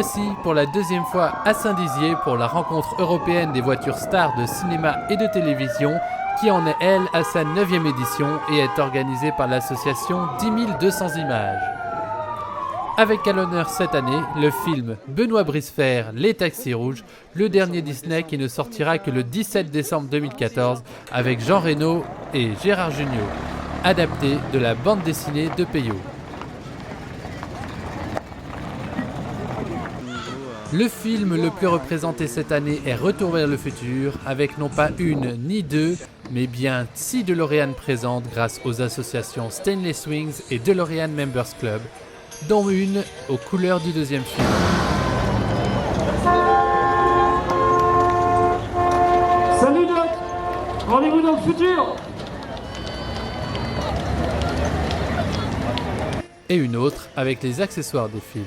voici pour la deuxième fois à Saint-Dizier pour la rencontre européenne des voitures stars de cinéma et de télévision qui en est, elle, à sa 9e édition et est organisée par l'association 10 200 images. Avec à l'honneur cette année le film Benoît Brisefer, Les Taxis Rouges, le dernier Disney qui ne sortira que le 17 décembre 2014 avec Jean Reno et Gérard Jugnot, adapté de la bande dessinée de Peyo. Le film le plus représenté cette année est Retour vers le futur, avec non pas une ni deux, mais bien 6 DeLorean présentes grâce aux associations Stainless Wings et DeLorean Members Club, dont une aux couleurs du deuxième film. Salut Doc, rendez-vous dans le futur. Et une autre avec les accessoires des films.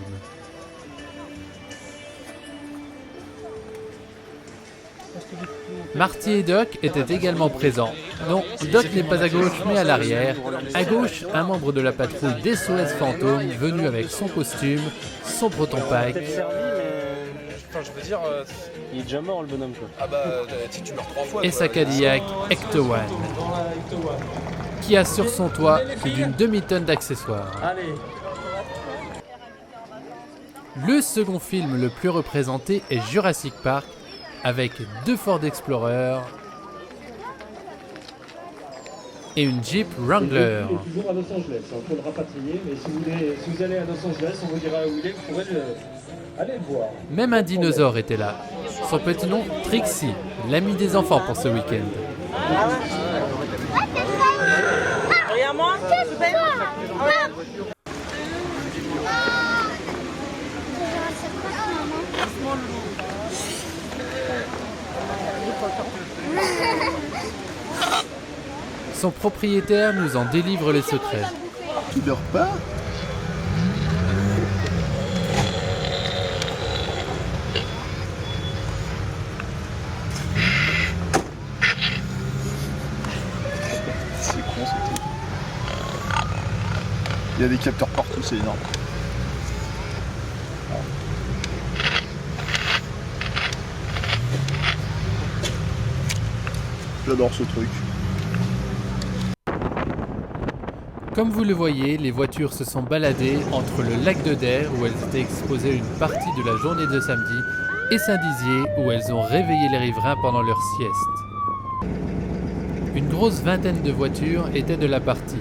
Marty et Doc étaient également présents. Non, Doc n'est pas à gauche mais à l'arrière. À gauche, un membre de la patrouille des SOS Fantômes venu avec son costume, son proton pack. Il est déjà mort le bonhomme quoi. Ah bah si tu meurs 3 fois. Et sa Cadillac Ecto One, qui a sur son toit plus d'une demi-tonne d'accessoires. Allez. Le second film le plus représenté est Jurassic Park, avec 2 Ford Explorer et une Jeep Wrangler. Il est toujours à Los Angeles, il faut le rapatrier, mais si vous allez à Los Angeles, on vous dira où il est, vous pourrez aller le voir. Même un dinosaure était là. Son petit nom, Trixie, l'ami des enfants pour ce week-end. Regarde-moi, super. Son propriétaire nous en délivre les secrets. Tu dors pas? C'est con ce truc. Il y a des capteurs partout, c'est énorme. J'adore ce truc. Comme vous le voyez, les voitures se sont baladées entre le lac de Der, où elles étaient exposées une partie de la journée de samedi, et Saint-Dizier, où elles ont réveillé les riverains pendant leur sieste. Une grosse vingtaine de voitures étaient de la partie.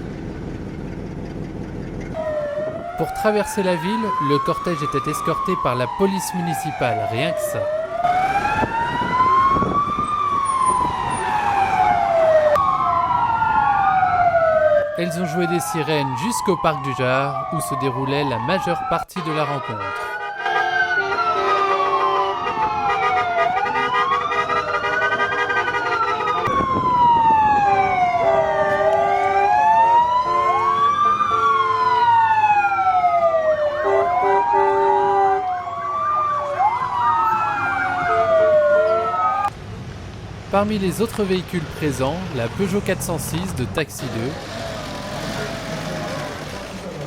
Pour traverser la ville, le cortège était escorté par la police municipale, rien que ça. Elles ont joué des sirènes jusqu'au parc du Jard, où se déroulait la majeure partie de la rencontre. Parmi les autres véhicules présents, la Peugeot 406 de Taxi 2,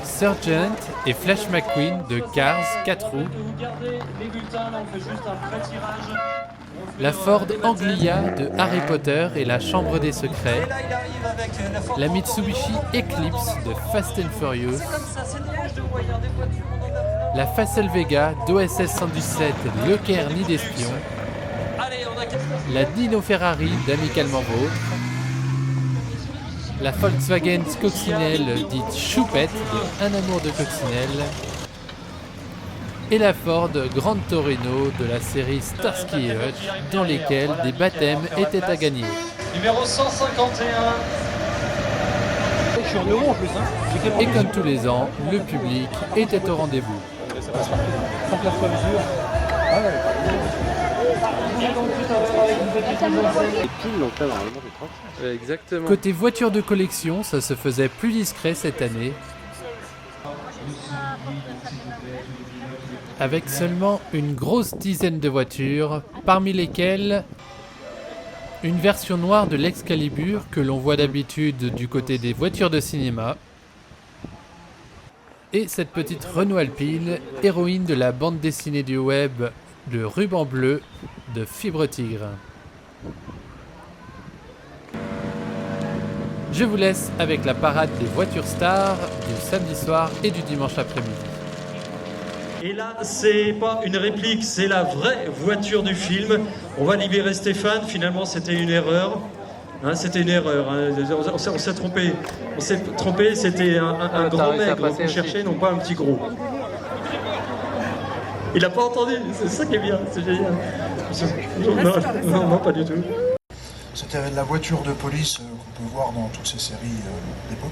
Sergeant et Flash McQueen de Cars 4 roues, la Ford Anglia de Harry Potter et la Chambre des Secrets, la Mitsubishi Eclipse de Fast and Furious, la Facel Vega d'OSS 117 Le Caire Nid d'Espion, la Dino Ferrari d'Amicalement Vôtre, la Volkswagen Coccinelle dite Choupette de Un amour de Coccinelle et la Ford Grand Torino de la série Starsky et Hutch dans lesquelles des baptêmes étaient à gagner. Numéro 151. Je suis en euro en plus, hein. Et comme tous les ans, le public était au rendez-vous. Sans place sur mesure. Ah ouais. Exactement. Côté voiture de collection, ça se faisait plus discret cette année, avec seulement une grosse dizaine de voitures, parmi lesquelles une version noire de l'Excalibur que l'on voit d'habitude du côté des voitures de cinéma, et cette petite Renault Alpine, héroïne de la bande dessinée du web Le Ruban Bleu de Fibre Tigre. Je vous laisse avec la parade des voitures stars du samedi soir et du dimanche après-midi. Et là, c'est pas une réplique, c'est la vraie voiture du film. On va libérer Stéphane, finalement c'était une erreur. Hein, c'était une erreur, hein. On s'est trompé. On s'est trompé, c'était un grand maigre qu'on cherchait, non pas un petit gros. Il n'a pas entendu, c'est ça qui est bien, c'est génial. Non, pas du tout. C'était la voiture de police qu'on peut voir dans toutes ces séries d'époque.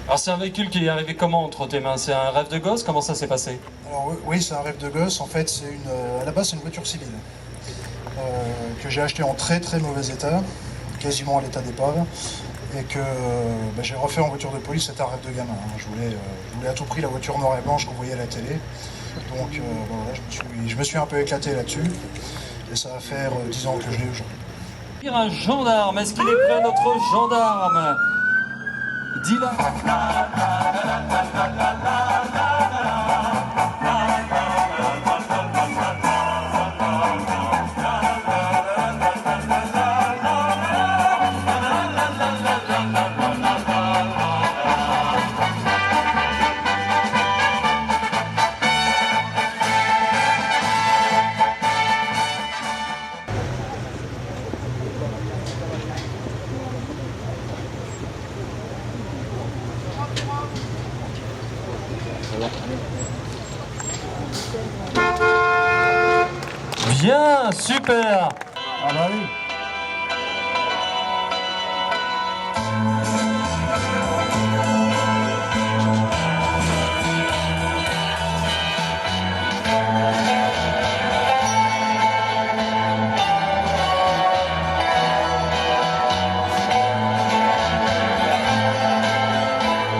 Alors c'est un véhicule qui est arrivé comment entre tes mains? C'est un rêve de gosse? Comment ça s'est passé? Alors oui, c'est un rêve de gosse. En fait, à la base, c'est une voiture civile que j'ai achetée en très très mauvais état, quasiment à l'état d'épave, et que j'ai refait en voiture de police. C'était un rêve de gamin. Hein. Je voulais à tout prix la voiture noire et blanche qu'on voyait à la télé. Donc voilà, je me suis un peu éclaté là-dessus, et ça va faire 10 ans que je l'ai aujourd'hui. Un gendarme, est-ce qu'il est prêt, notre gendarme? Dis-la. Bien, super. Ah bah oui.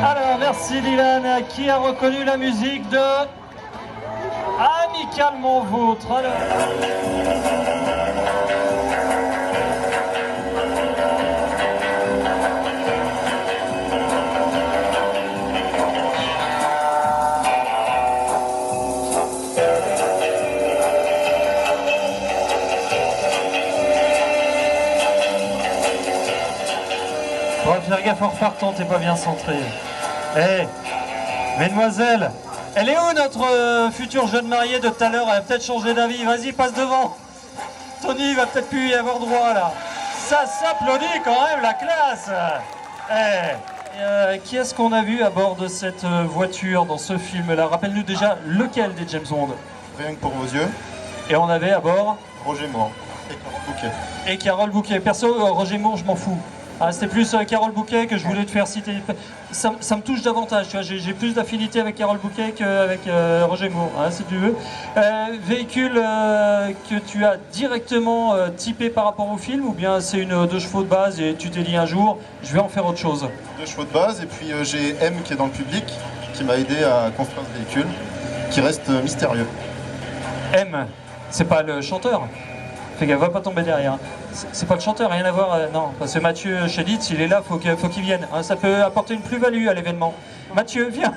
Alors, merci Dylan. Qui a reconnu la musique de Amicalement Vôtre? Alors... On va faire gaffe en repartant, t'es pas bien centré. Eh, mesdemoiselles, elle est où notre future jeune mariée de tout à l'heure? Elle a peut-être changé d'avis. Vas-y, passe devant. Tony, il va peut-être plus y avoir droit là. Ça s'applaudit quand même, la classe. Qui est-ce qu'on a vu à bord de cette voiture dans ce film-là? Rappelle-nous déjà lequel des James Bond? Rien que pour vos yeux. Et on avait à bord Roger Moore et Carole Bouquet. Et Carole Bouquet. Perso, Roger Moore, je m'en fous. Ah, c'était plus Carole Bouquet que je voulais te faire citer. Ça me touche davantage, tu vois. J'ai plus d'affinité avec Carole Bouquet qu'avec Roger Moore, hein, si tu veux. Véhicule que tu as directement typé par rapport au film, ou bien c'est une 2 chevaux de base et tu t'es dit un jour, je vais en faire autre chose? 2 chevaux de base, et puis j'ai M qui est dans le public, qui m'a aidé à construire ce véhicule, qui reste mystérieux. M, c'est pas le chanteur? Fais gaffe, va pas tomber derrière. C'est pas le chanteur, rien à voir. Non, parce que Mathieu Chéditz, il est là, faut qu'il vienne. Hein, ça peut apporter une plus-value à l'événement. Mathieu, viens.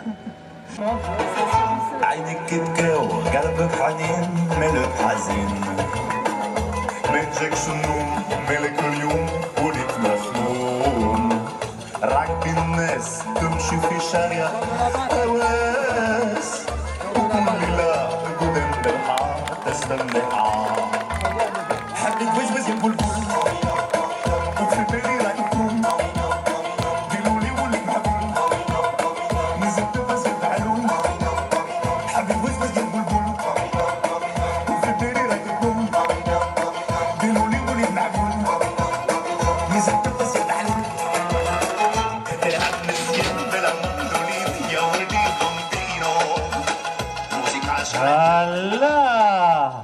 Voilà.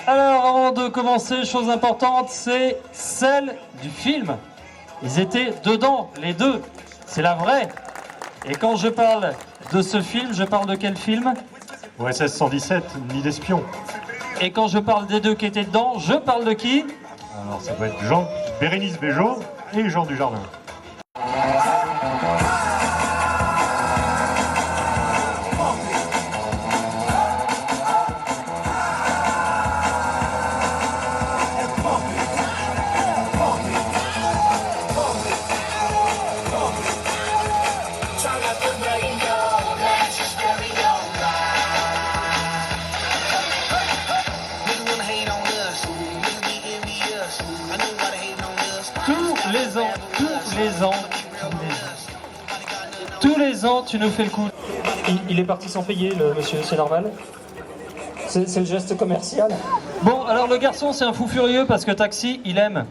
Alors, avant de commencer, chose importante, c'est celle du film. Ils étaient dedans, les deux. C'est la vraie. Et quand je parle de ce film, je parle de quel film? OSS 117, Nid d'espion. Et quand je parle des deux qui étaient dedans, je parle de qui? Alors ça doit être Bérénice Bejo et Jean Dujardin. Tous les ans, tu nous fais le coup. Il est parti sans payer, le monsieur, c'est normal? C'est le geste commercial. Bon, alors le garçon, c'est un fou furieux parce que taxi, il aime.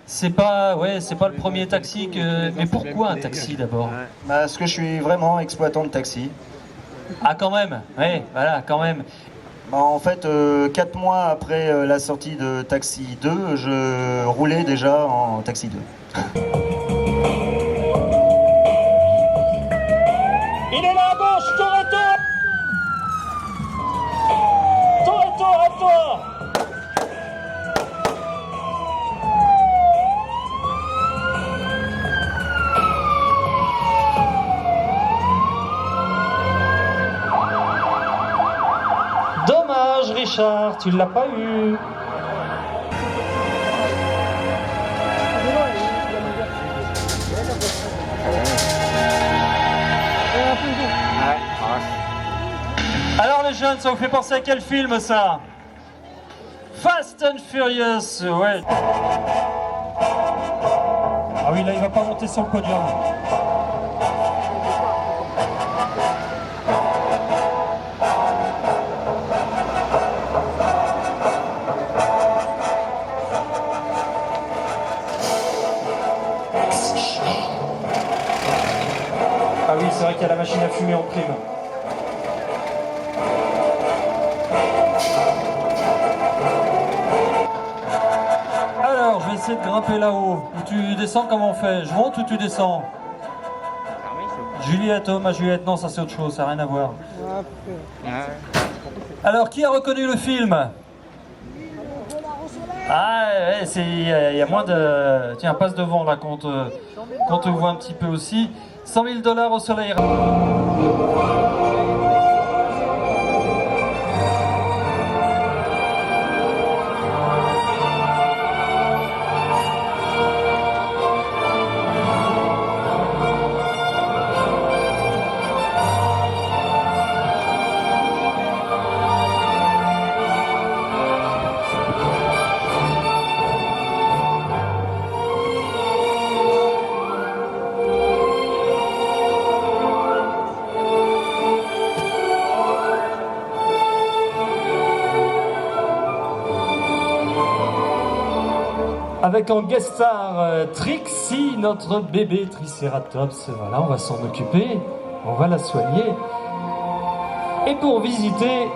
C'est pas le premier taxi que... Mais pourquoi un taxi d'abord? Parce que je suis vraiment exploitant de taxi. Ah quand même, oui, voilà, quand même. En fait, 4 mois après la sortie de Taxi 2, je roulais déjà en Taxi 2. Il est là à gauche, Toretto! Toretto, à toi! Dommage, Richard, tu l'as pas eu. Alors les jeunes, ça vous fait penser à quel film ça? Fast and Furious, ouais. Ah oui, là il va pas monter sur le podium. Ah oui, c'est vrai qu'il y a la machine à fumer en prime. Alors, je vais essayer de grimper là-haut. Où tu descends, comment on fait? Je monte ou tu descends? Juliette, oh ma Juliette, non, ça c'est autre chose, ça n'a rien à voir. Alors, qui a reconnu le film? Ah ouais, il y a moins de... Tiens, passe devant là, qu'on te voit un petit peu aussi. 100 000 $ au soleil. Avec en guest star Trixie, notre bébé Triceratops. Voilà, on va s'en occuper, on va la soigner. Et pour visiter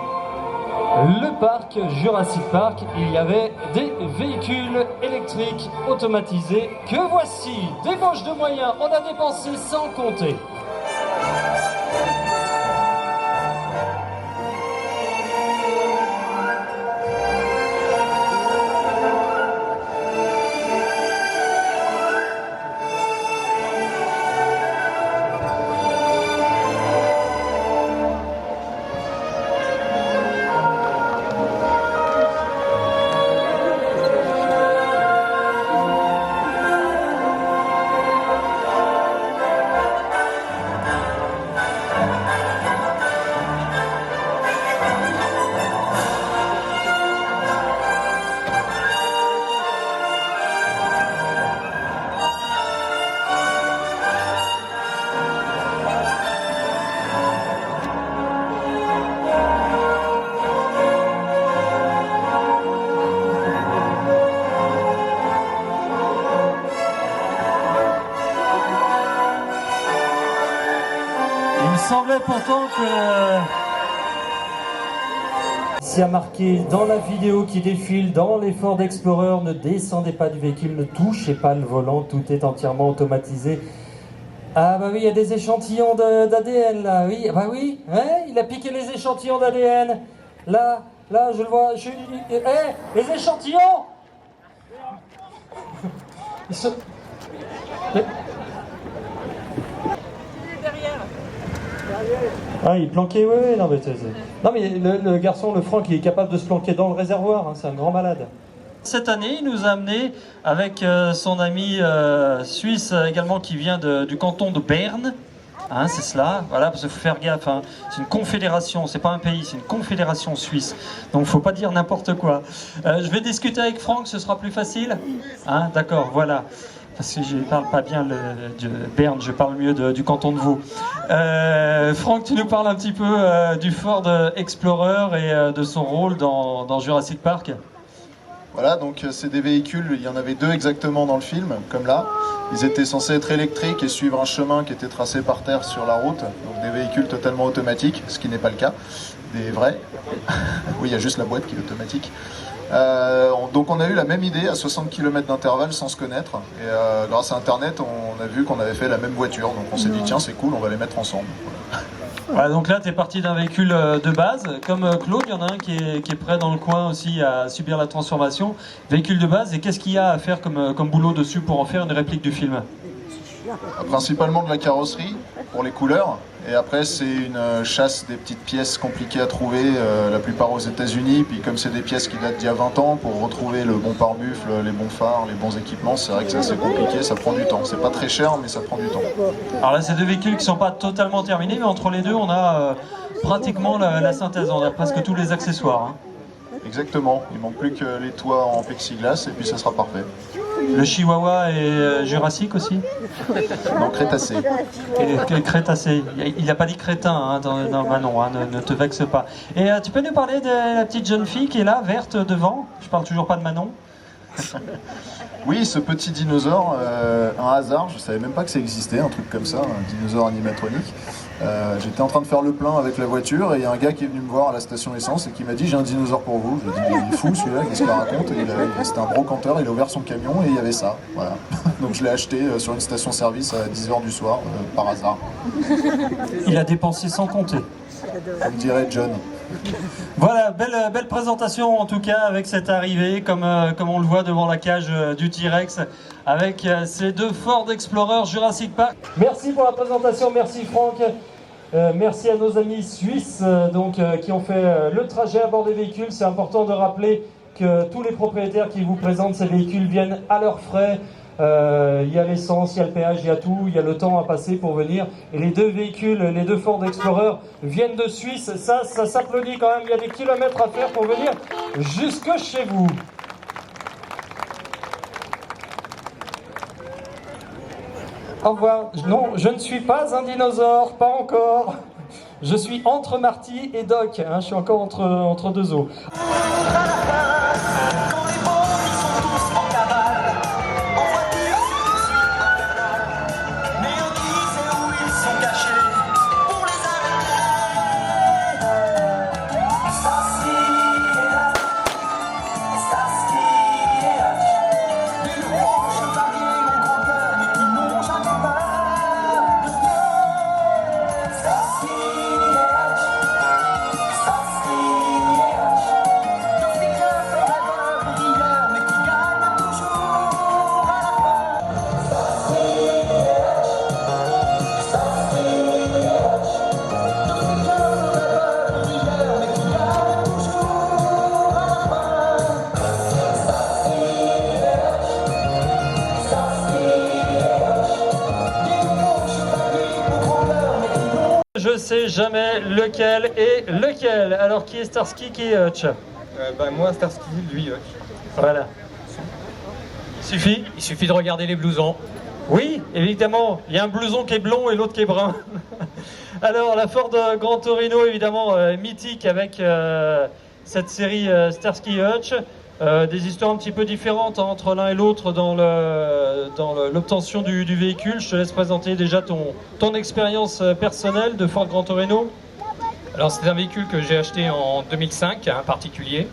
le parc Jurassic Park, il y avait des véhicules électriques automatisés que voici. Débauche de moyens, on a dépensé sans compter. Il semblait pourtant que... C'est marqué dans la vidéo qui défile dans les Ford Explorer, ne descendez pas du véhicule, ne touchez pas le volant, tout est entièrement automatisé. Ah bah oui, il y a des échantillons d'ADN là, oui, bah oui, ouais, il a piqué les échantillons d'ADN. Là, je le vois, les échantillons. Ils sont... Ah, il est planqué, oui, non mais... Non mais le garçon, le Franck, il est capable de se planquer dans le réservoir, hein, c'est un grand malade. Cette année, il nous a amené avec son ami suisse également qui vient du canton de Berne. Hein, c'est cela, voilà, parce qu'il faut faire gaffe, hein. C'est une confédération, c'est pas un pays, c'est une confédération suisse. Donc faut pas dire n'importe quoi. Je vais discuter avec Franck, ce sera plus facile. Hein, d'accord, voilà. parce que je ne parle pas bien de Berne, je parle mieux du canton de Vaud. Franck, tu nous parles un petit peu du Ford Explorer et de son rôle dans Jurassic Park. Voilà, donc c'est des véhicules, il y en avait 2 exactement dans le film, comme là. Ils étaient censés être électriques et suivre un chemin qui était tracé par terre sur la route. Donc des véhicules totalement automatiques, ce qui n'est pas le cas. Des vrais. Oui, il y a juste la boîte qui est automatique. Donc on a eu la même idée à 60 km d'intervalle sans se connaître. Et grâce à Internet, on a vu qu'on avait fait la même voiture. Donc on s'est dit, tiens, c'est cool, on va les mettre ensemble. Voilà, donc là, tu es parti d'un véhicule de base. Comme Claude, il y en a un qui est prêt dans le coin aussi à subir la transformation. Véhicule de base, et qu'est-ce qu'il y a à faire comme boulot dessus pour en faire une réplique du film? Principalement de la carrosserie pour les couleurs. Et après, c'est une chasse des petites pièces compliquées à trouver, la plupart aux États-Unis. Puis comme c'est des pièces qui datent d'il y a 20 ans, pour retrouver le bon pare-buffle, les bons phares, les bons équipements, c'est vrai que c'est assez compliqué, ça prend du temps. C'est pas très cher, mais ça prend du temps. Alors là, c'est 2 véhicules qui ne sont pas totalement terminés, mais entre les deux, on a pratiquement la synthèse. On a presque tous les accessoires. Exactement, il manque plus que les toits en plexiglas et puis ça sera parfait. Le Chihuahua et Jurassic aussi? Non, Crétacé. Et Crétacé. Il n'a pas dit crétin hein, dans Manon, hein, ne te vexe pas. Et tu peux nous parler de la petite jeune fille qui est là, verte devant? Je parle toujours pas de Manon. Oui, ce petit dinosaure, un hasard, je savais même pas que ça existait, un truc comme ça, un dinosaure animatronique. J'étais en train de faire le plein avec la voiture et il y a un gars qui est venu me voir à la station essence et qui m'a dit j'ai un dinosaure pour vous. Je lui ai dit il est fou celui-là, qu'est-ce qu'il raconte? C'était un brocanteur, il a ouvert son camion et il y avait ça. Voilà. Donc je l'ai acheté sur une station-service à 10h du soir, par hasard. Il a dépensé sans compter. Comme dirait John. Voilà, belle présentation en tout cas avec cette arrivée, comme on le voit devant la cage du T-Rex, avec ces 2 Ford Explorer Jurassic Park. Merci pour la présentation, merci Franck. Merci à nos amis suisses qui ont fait le trajet à bord des véhicules. C'est important de rappeler que tous les propriétaires qui vous présentent ces véhicules viennent à leurs frais. Il y a l'essence, il y a le péage, il y a tout, il y a le temps à passer pour venir. Et les 2 véhicules, les 2 Ford Explorer viennent de Suisse. Ça s'applaudit quand même. Il y a des kilomètres à faire pour venir jusque chez vous. Au revoir. Non, je ne suis pas un dinosaure, pas encore. Je suis entre Marty et Doc. Hein, je suis encore entre 2 eaux. Je sais jamais lequel est lequel. Alors qui est Starsky, qui est Hutch? Moi Starsky, lui Hutch. Voilà. Il suffit de regarder les blousons. Oui, évidemment. Il y a un blouson qui est blond et l'autre qui est brun. Alors la Ford Gran Torino, évidemment, mythique avec cette série Starsky Hutch. Des histoires un petit peu différentes entre l'un et l'autre dans l'obtention du véhicule. Je te laisse présenter déjà ton expérience personnelle de Ford Gran Torino. Alors c'est un véhicule que j'ai acheté en 2005, un particulier,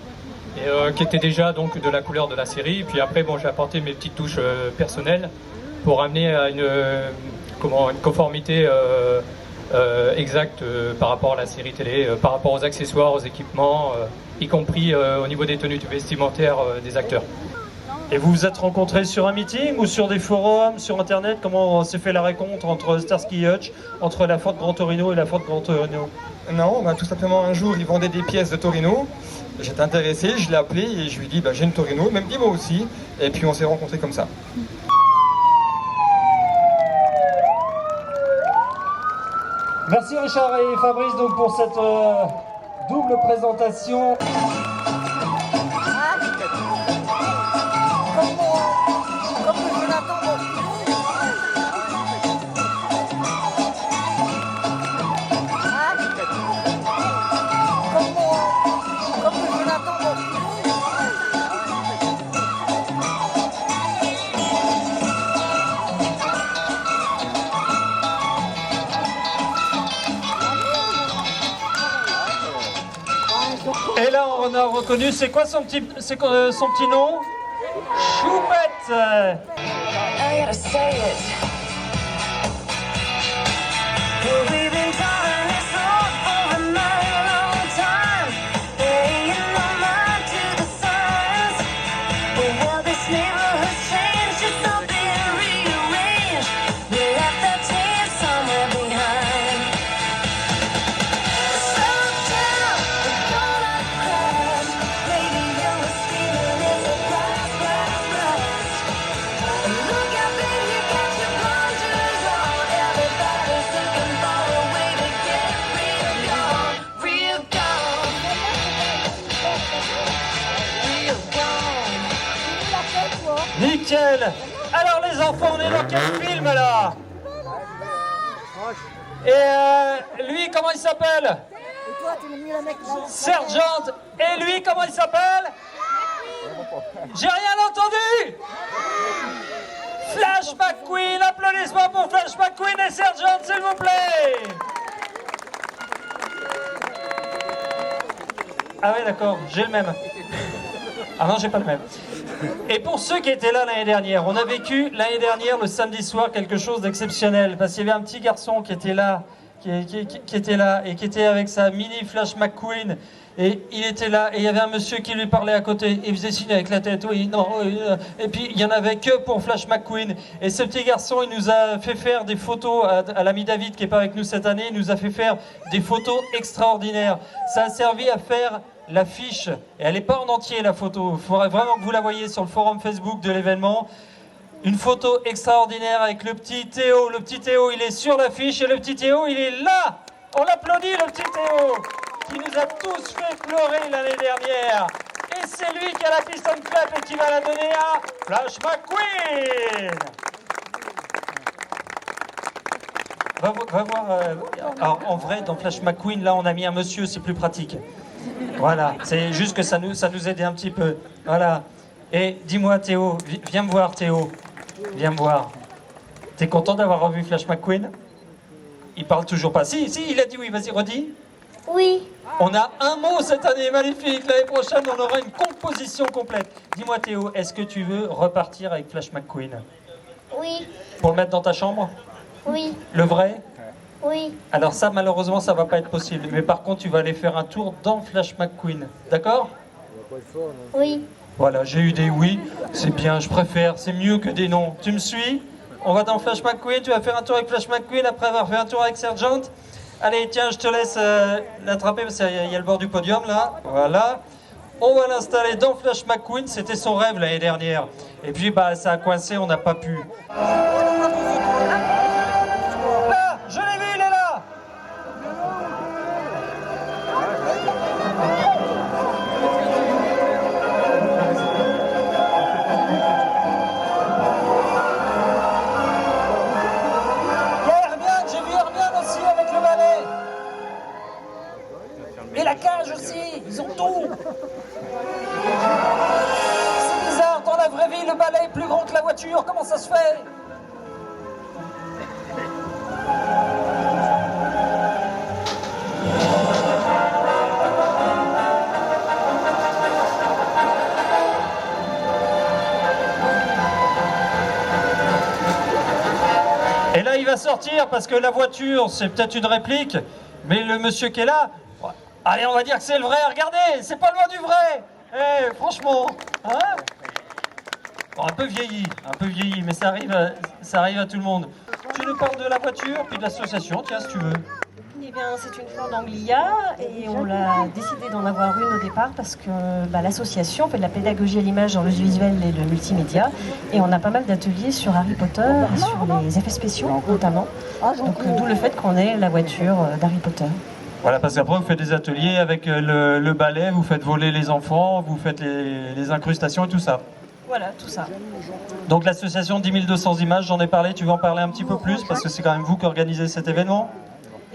et qui était déjà donc de la couleur de la série. Et puis après, j'ai apporté mes petites touches personnelles pour amener à une conformité exacte par rapport à la série télé, par rapport aux accessoires, aux équipements, y compris au niveau des tenues vestimentaires des acteurs. Et vous vous êtes rencontrés sur un meeting ou sur des forums, sur internet? Comment s'est fait la rencontre entre Starsky Hutch, entre la Ford Gran Torino et la Ford Gran Torino? Non, tout simplement un jour ils vendaient des pièces de Torino. J'étais intéressé, je l'ai appelé et je lui ai dit j'ai une Torino, il m'a dit moi aussi. Et puis on s'est rencontrés comme ça. Merci Richard et Fabrice donc pour cette double présentation. Comme je l'attends. on a reconnu. C'est quoi son petit nom? Choupette. Nickel. Alors les enfants, on est dans quel film là? Et lui, comment il s'appelle? Sergent. Et lui, comment il s'appelle? J'ai rien entendu. Flash McQueen. Applaudissements pour Flash McQueen et Sergent, s'il vous plaît. Ah oui, d'accord, j'ai le même. Ah non, j'ai pas le même. Et pour ceux qui étaient là l'année dernière, on a vécu l'année dernière, le samedi soir, quelque chose d'exceptionnel. Parce qu'il y avait un petit garçon qui était là, qui était là, et qui était avec sa mini Flash McQueen. Et il était là, et il y avait un monsieur qui lui parlait à côté. Il faisait signe avec la tête, oui, non, et puis il n'y en avait que pour Flash McQueen. Et ce petit garçon, il nous a fait faire des photos à l'ami David, qui n'est pas avec nous cette année. Il nous a fait faire des photos extraordinaires. Ça a servi à faire l'affiche, et elle n'est pas en entier la photo, il faudrait vraiment que vous la voyez sur le forum Facebook de l'événement. Une photo extraordinaire avec le petit Théo. Le petit Théo, il est sur l'affiche, et le petit Théo, il est là. On l'applaudit, le petit Théo, qui nous a tous fait pleurer l'année dernière. Et c'est lui qui a la piston clap et qui va la donner à Flash McQueen. Va voir. Alors, en vrai, dans Flash McQueen, là, on a mis un monsieur, c'est plus pratique. Voilà, c'est juste que ça nous aidait un petit peu. Voilà. Et dis-moi, Théo, viens me voir, Théo. Viens me voir. T'es content d'avoir revu Flash McQueen? Il parle toujours pas. Si, il a dit oui, vas-y, redis. Oui. On a un mot cette année, magnifique. L'année prochaine, on aura une composition complète. Dis-moi, Théo, est-ce que tu veux repartir avec Flash McQueen? Oui. Pour le mettre dans ta chambre? Oui. Le vrai? Oui. Alors ça, malheureusement, ça va pas être possible. Mais par contre, tu vas aller faire un tour dans Flash McQueen. D'accord? Oui. Voilà, j'ai eu des oui. C'est bien, je préfère. C'est mieux que des non. Tu me suis? On va dans Flash McQueen. Tu vas faire un tour avec Flash McQueen après avoir fait un tour avec Sergent. Allez, tiens, je te laisse l'attraper parce qu'il y a le bord du podium là. Voilà. On va l'installer dans Flash McQueen. C'était son rêve l'année dernière. Et puis, bah, ça a coincé, on n'a pas pu. Là, je l'ai vu, il est là. Il y a Hermione, j'ai vu Hermione aussi avec le balai. Et la cage aussi, ils ont tout. C'est bizarre, dans la vraie vie, le balai est plus grand que la voiture, comment ça se fait? Et là, il va sortir parce que la voiture, c'est peut-être une réplique, mais le monsieur qui est là, allez, on va dire que c'est le vrai. Regardez, c'est pas loin du vrai. Eh, franchement, hein? Bon, un peu vieilli, mais ça arrive à tout le monde. Tu nous parles de la voiture, puis de l'association, tiens, si tu veux. Eh bien, c'est une fleur d'Anglia et on a décidé d'en avoir une au départ parce que l'association fait de la pédagogie à l'image dans l'audiovisuel et le multimédia et on a pas mal d'ateliers sur Harry Potter et sur les effets spéciaux notamment. Donc d'où le fait qu'on ait la voiture d'Harry Potter. Voilà, parce qu'après vous faites des ateliers avec le balai, vous faites voler les enfants, vous faites les incrustations et tout ça. Voilà, tout ça. Donc l'association 10 200 images, j'en ai parlé, tu veux en parler un petit peu plus parce que c'est quand même vous qui organisez cet événement?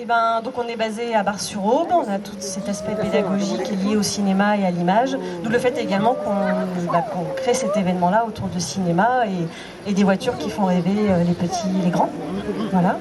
Eh ben, donc on est basé à Bar-sur-Aube, on a tout cet aspect pédagogique lié au cinéma et à l'image, d'où le fait également qu'on crée cet événement-là autour de cinéma et des voitures qui font rêver les petits, les grands. Voilà.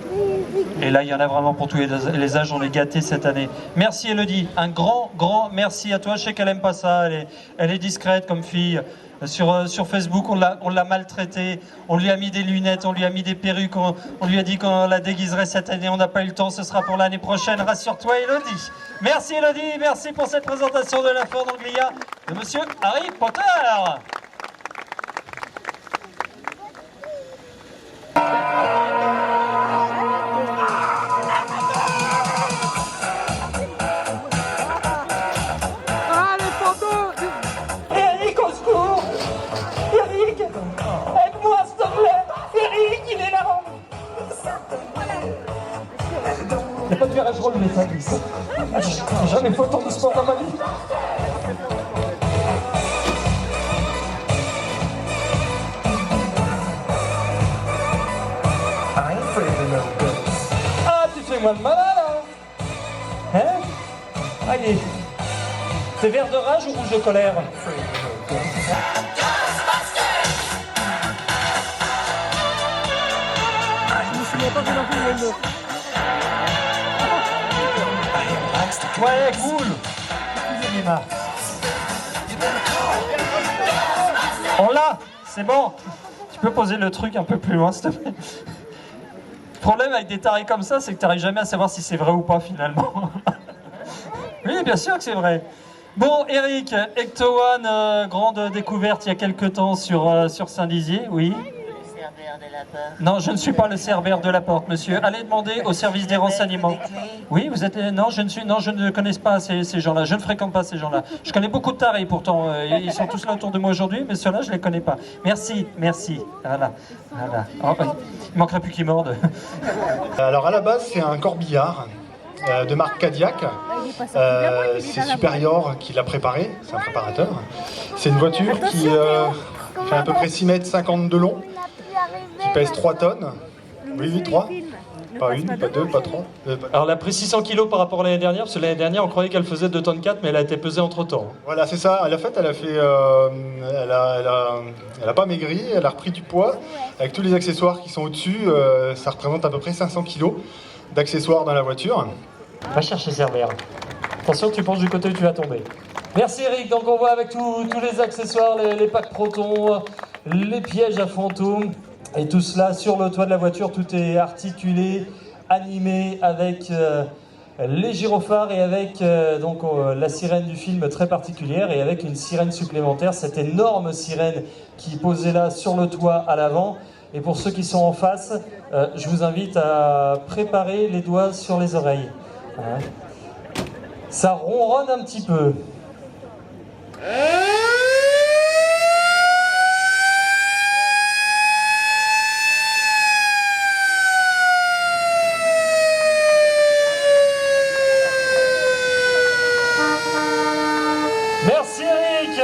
Et là, il y en a vraiment pour tous les âges, on est gâtés cette année. Merci Elodie, un grand merci à toi. Je sais qu'elle aime pas ça, elle est discrète comme fille. Sur Facebook, on l'a maltraitée, on lui a mis des lunettes, on lui a mis des perruques, on lui a dit qu'on la déguiserait cette année, on n'a pas eu le temps, ce sera pour l'année prochaine. Rassure-toi Elodie. Merci Elodie, merci pour cette présentation de la fleur d'Anglia de Monsieur Harry Potter. Eric, au secours! Eric! Aide-moi, s'il te plaît! Eric, il est là! Il n'y a pas de virage relevé, ça glisse. J'ai jamais fait autant de sport dans ma vie. Ah, tu fais moi le malin, là! Hein? Allez. C'est vert de rage ou rouge de colère? Ouais, cool. On l'a, c'est bon. Tu peux poser le truc un peu plus loin, s'il te plaît. Le problème avec des tarés comme ça, c'est que tu n'arrives jamais à savoir si c'est vrai ou pas, finalement. Oui, bien sûr que c'est vrai. Bon, Eric, Ecto-One, grande découverte il y a quelques temps sur Saint-Dizier, oui. Non, je ne suis pas le Cerbère de la Porte, monsieur. Allez demander au service des renseignements. Oui, vous êtes... Non, je ne connais pas ces gens-là. Je ne fréquente pas ces gens-là. Je connais beaucoup de tarés, pourtant. Ils sont tous là autour de moi aujourd'hui, mais ceux-là, je ne les connais pas. Merci. Voilà. Oh, il manquerait plus qu'ils mordent. Alors, à la base, c'est un corbillard de marque Cadillac. C'est Superior qui l'a préparé. C'est un préparateur. C'est une voiture qui fait à peu près 6,50 m de long, qui pèse 3 tonnes. Oui, 3. Pas une, pas deux, pas trois. Alors elle a pris 600 kg par rapport à l'année dernière, parce que l'année dernière on croyait qu'elle faisait 2 tonnes 4, mais elle a été pesée entre temps. Voilà, c'est ça. Elle a pas maigri, elle a repris du poids. Avec tous les accessoires qui sont au-dessus, ça représente à peu près 500 kg d'accessoires dans la voiture. Va chercher Cerbère. Attention, tu penches du côté où tu vas tomber. Merci Eric, donc on voit avec tous les accessoires, les packs protons, les pièges à fantômes, et tout cela sur le toit de la voiture, tout est articulé, animé avec les gyrophares et avec la sirène du film très particulière, et avec une sirène supplémentaire, cette énorme sirène qui est posée là sur le toit à l'avant. Et pour ceux qui sont en face, je vous invite à préparer les doigts sur les oreilles. Hein. Ça ronronne un petit peu. Merci Eric.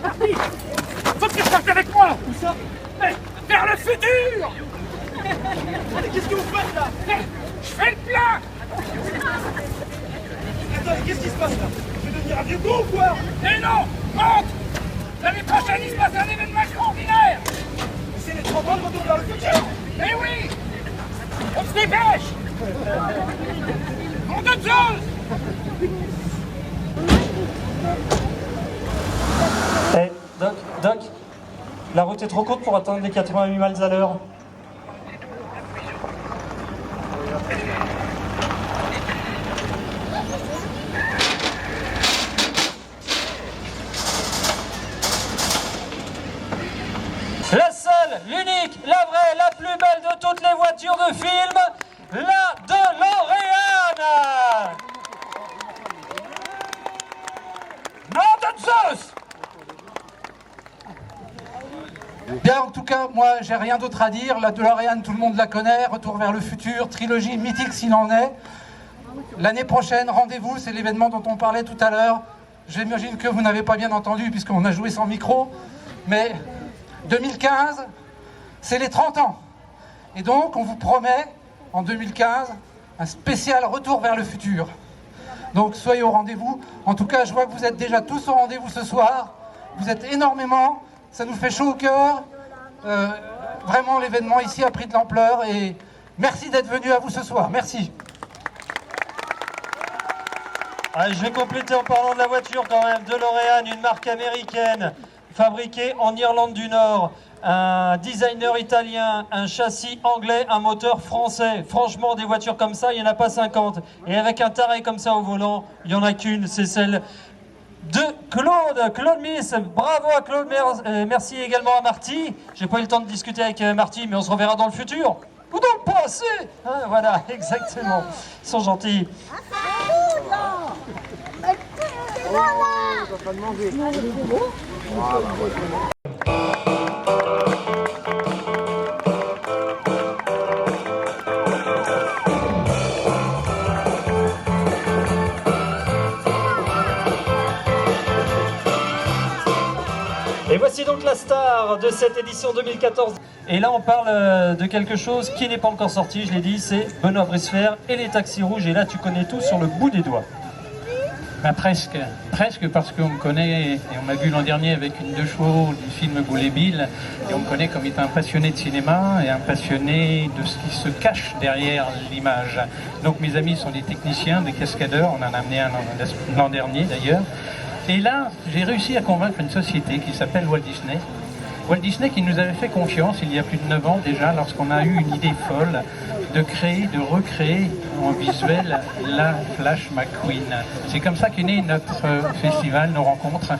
Marty, faut que tu sortes avec moi. Où ça? Vers le futur. Qu'est-ce que vous faites là? Je fais le plein. Attends, qu'est-ce qui se passe là? Je vais devenir un vieux con ou quoi? Eh non, monte. L'année prochaine, il se passe un événement extraordinaire. C'est les 30 ans de retour vers le futur. Eh oui. On se dépêche. On donne chose. Hey, Doc, la route est trop courte pour atteindre les 88 miles à l'heure. La seule, l'unique, la vraie, la plus belle de toutes les voitures de film, la DeLorean. Nom de Zeus. Bien, en tout cas, moi, j'ai rien d'autre à dire. La DeLorean, tout le monde la connaît. Retour vers le futur, trilogie mythique s'il en est. L'année prochaine, rendez-vous, c'est l'événement dont on parlait tout à l'heure. J'imagine que vous n'avez pas bien entendu puisqu'on a joué sans micro. Mais 2015, c'est les 30 ans. Et donc, on vous promet, en 2015, un spécial retour vers le futur. Donc, soyez au rendez-vous. En tout cas, je vois que vous êtes déjà tous au rendez-vous ce soir. Vous êtes énormément. Ça nous fait chaud au cœur. Vraiment, l'événement ici a pris de l'ampleur. Et merci d'être venus à vous ce soir. Merci. Allez, je vais compléter en parlant de la voiture quand même. DeLorean, une marque américaine, fabriquée en Irlande du Nord. Un designer italien, un châssis anglais, un moteur français. Franchement, des voitures comme ça, il n'y en a pas 50. Et avec un taré comme ça au volant, il n'y en a qu'une, c'est celle de Claude Miss. Bravo à Claude, merci également à Marty. J'ai pas eu le temps de discuter avec Marty, mais on se reverra dans le futur. Ou dans le passé, hein, voilà, exactement. Ils sont gentils. Et voici donc la star de cette édition 2014. Et là on parle de quelque chose qui n'est pas encore sorti, je l'ai dit, c'est Benoît Bricefer et les taxis rouges. Et là tu connais tout sur le bout des doigts. Ben presque parce qu'on me connaît, et on m'a vu l'an dernier avec une 2 chevaux du film Boulet Bill, et on me connaît comme étant un passionné de cinéma et un passionné de ce qui se cache derrière l'image. Donc mes amis sont des techniciens, des cascadeurs, on en a amené un l'an dernier d'ailleurs. Et là, j'ai réussi à convaincre une société qui s'appelle Walt Disney. Walt Disney qui nous avait fait confiance il y a plus de 9 ans déjà, lorsqu'on a eu une idée folle de recréer en visuel la Flash McQueen. C'est comme ça qu'est né notre festival, nos rencontres.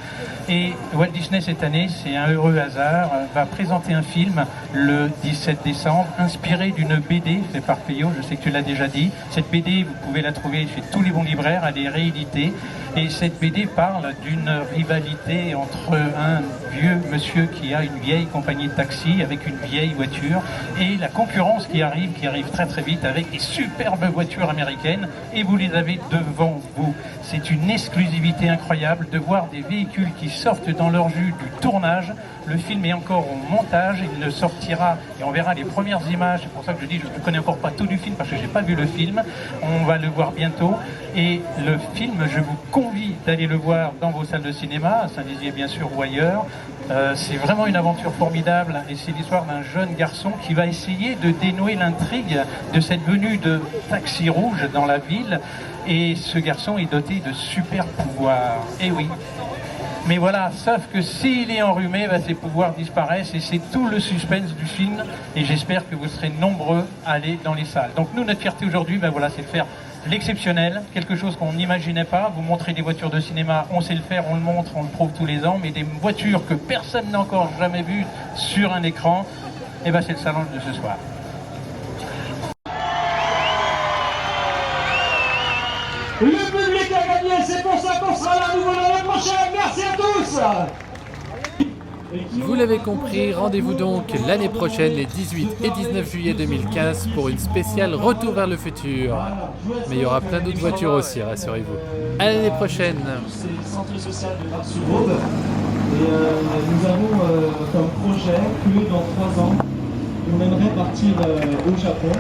Et Walt Disney cette année, c'est un heureux hasard, va présenter un film le 17 décembre, inspiré d'une BD fait par Payot, je sais que tu l'as déjà dit. Cette BD, vous pouvez la trouver chez tous les bons libraires, elle est rééditée. Et cette BD parle d'une rivalité entre un vieux monsieur qui a une vieille compagnie de taxi avec une vieille voiture et la concurrence qui arrive très très vite avec des superbes voitures américaines et vous les avez devant vous. C'est une exclusivité incroyable de voir des véhicules qui sortent dans leur jus du tournage. Le film est encore au montage, il ne sortira, et on verra les premières images, c'est pour ça que je dis je ne connais encore pas tout du film parce que je n'ai pas vu le film, on va le voir bientôt. Et le film, je vous convie d'aller le voir dans vos salles de cinéma, à Saint-Dizier bien sûr ou ailleurs. C'est vraiment une aventure formidable et c'est l'histoire d'un jeune garçon qui va essayer de dénouer l'intrigue de cette venue de taxi rouge dans la ville. Et ce garçon est doté de super pouvoirs. Et oui. Mais voilà, sauf que s'il est enrhumé, ses pouvoirs disparaissent et c'est tout le suspense du film. Et j'espère que vous serez nombreux à aller dans les salles. Donc nous, notre fierté aujourd'hui, voilà, c'est de faire l'exceptionnel, quelque chose qu'on n'imaginait pas. Vous montrez des voitures de cinéma, on sait le faire, on le montre, on le prouve tous les ans, mais des voitures que personne n'a encore jamais vues sur un écran, et c'est le salon de ce soir. Le public a gagné, c'est pour ça qu'on sera là à nouveau l'année prochaine. Merci à tous. Vous l'avez compris, rendez-vous donc l'année prochaine, les 18 et 19 juillet 2015, pour une spéciale Retour vers le futur. Mais il y aura plein d'autres voitures aussi, rassurez-vous. À l'année prochaine. C'est le centre social de Bar-sur-Aube. Et nous avons comme projet que dans 3 ans, on aimerait partir au Japon.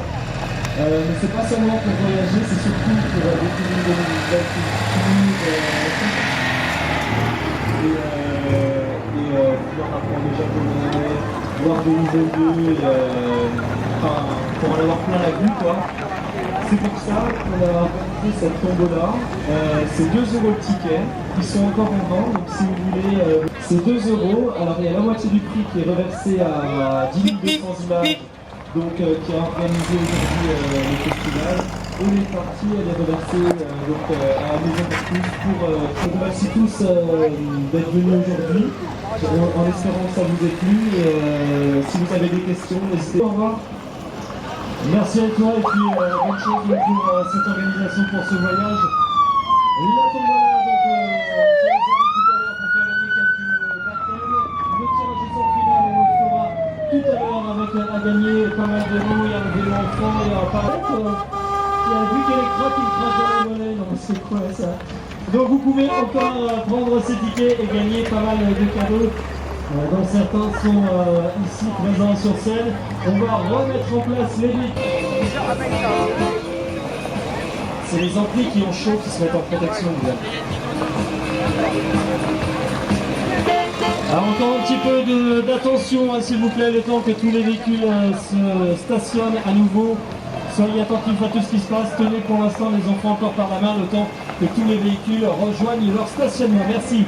Mais c'est pas seulement pour voyager, c'est surtout pour découvrir de nouvelles cultures. Pouvoir apprendre le japonais, voir de nouveaux lieux, pour en avoir plein la vue quoi. C'est pour ça qu'on a organisé cette tombola. C'est 2 € le ticket, ils sont encore en vente, donc si vous voulez, c'est 2 €. Alors il y a la moitié du prix qui est reversé à 10 200 images, donc qui a organisé aujourd'hui le festival. Et les parties, elle est reversée à la Maison pour tous. Je vous remercie tous d'être venus aujourd'hui, en espérant que ça vous ait plu. Et si vous avez des questions, n'hésitez pas. Au revoir. Merci à toi et puis bonne chance pour cette organisation, pour ce voyage. La tombola, donc on s'est tout à l'heure pour faire gagner quelques baptêmes. Le tirage au sort final, on le fera tout à l'heure avec à gagner pas mal de roues, il y a un vélo enfant, il y a un pareil. Il y a vu qu'il y a les crocs qui crachent dans les mollets, non c'est quoi ça? Donc vous pouvez encore prendre ces tickets et gagner pas mal de cadeaux, dont certains sont ici présents sur scène. On va remettre en place les vitres. C'est les amplis qui ont chaud qui se mettent en protection. Alors encore un petit peu d'attention, hein, s'il vous plaît, le temps que tous les véhicules se stationnent à nouveau. Soyez attentifs à tout ce qui se passe. Tenez pour l'instant les enfants encore par la main, le temps que tous les véhicules rejoignent leur stationnement. Merci.